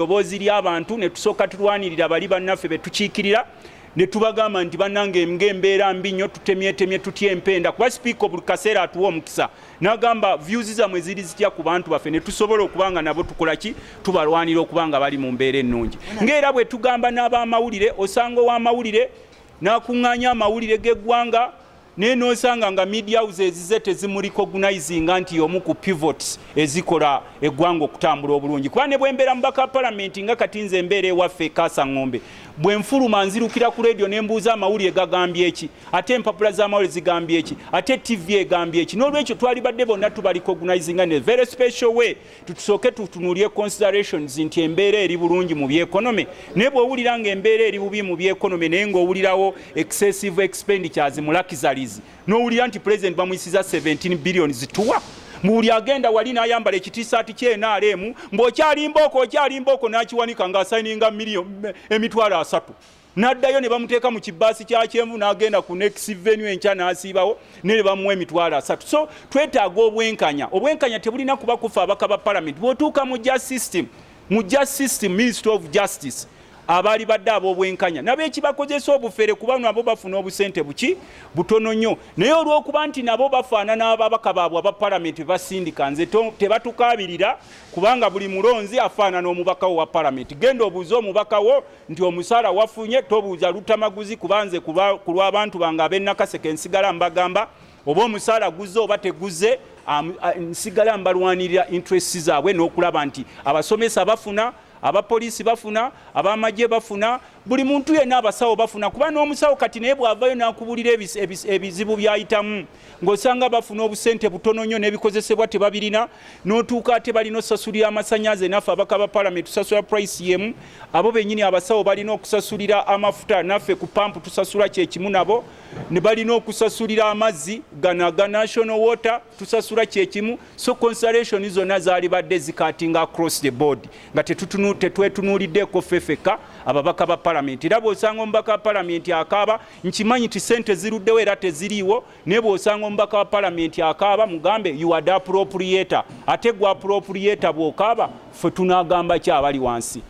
eddoboozi ly'abantu ne tusooka tulwanirira bali bannaffe be tukiikirira ne tubagamba nti bannange ng'embeera mbi nnyo tutemyetemye tutya empenda kuba sipiika buli kaseera atuwa omukisa n'agamba views zammwe ziri zitya ku bantu baffe ne tusobola okuba nga nabo tukola ki tubalwanira okuba nga bali mu mbeera ennungi ng'era bwe tugamba n'ab'amawulire osanga ow'amawulire n'akuŋŋaanya amawulire g'eggwanga naye n'osanga nga media houses ze tezimurecognizinga nti omu ku pivots ezikola eggwanga okutambula obulungi kuba ne bwembeera mubaka wa palamenti nga kati nze embeera ewaffe ekaasa ng'ombe bwe nfuluma nzirukira ku radio ne mbuuza amawulire gagambye eki ate empapula z'amawulire zigambye eki ate tv egambye eki n'olwekyo twali badde bonna tubarecognizinga ne very special way tutusooke tutunuulye considerations nti embeera eri bulungi mu byekonome naye bw'owulira ng'embeera eri bubi mu byekonome naye ng'owulirawo excessive expenditures mu luxuries n'owulira nti president bamuyisiza 17 billion zituwa muli agenda wali n'ayambala ekitisaati ky'NRM mbw'okyalimbooko n'akiwanika ng'asayininga emitwalo 3 n'addayo ne bamuteeka mu kibaasi kya kyenvu n'agenda ku next venue enkya n'asiibawo ne bamuwa emitwalo 3 so twetaaga obwenkanya tebulina kuba kufa abaka ba parliament bw'otuuka mu justice system ministry of justice abaali badde ab'obwenkanya nabo ekibakozesa obufere kuba nabo bafuna obusente buki butono nnyo naye olw'okuba nti nabo bafaanana ababaka baabwe aba palamenti basindika nze tebatukaabirira kubanga buli mulonzi afaanana omubaka wo wa palamenti genda obuuze omubaka wo nti omusaala wafunye tobuuza lutamaguzi kubanze ku lw'abantu bange ab'ennakaseke nsigala mbagamba oba omusaala guzze oba teguzze nsigala mbalwanirira interests zaabwe n'okulaba nti abasomesa bafuna abapoliisi bafuna abamagye bafuna buli muntu yenna abasawo bafuna kuba n'omusawo kati naye bw'avayo n'akubulira ebizibu byayitamu ng'osanga bafuna obusente butono nnyo n'ebikozesebwa tebabirina n'otuuka ate balina okusasulira amasannyalaze naffe abaka ba palamenti tusasula price yemu abo bennyini abasawo balina okusasulira amafuta naffe ku pampu tusasula kyekimu nabo ne balina okusasulira amazzi gana ga national water tusasula kyekimu so consideration zonna zaali badde zikatinga across the board nga tetwetunuuliddeko ffeffeka ababaka ba palamenti era bw'osanga omubaka wa palamenti akaaba nkimanyi ti sente ziruddewo era teziriiwo naye bw'osanga omubaka wa palamenti akaaba mugambe you are the appropriator ate gwa appropriator bw'okaaba ffe tunaagamba ki abali wansi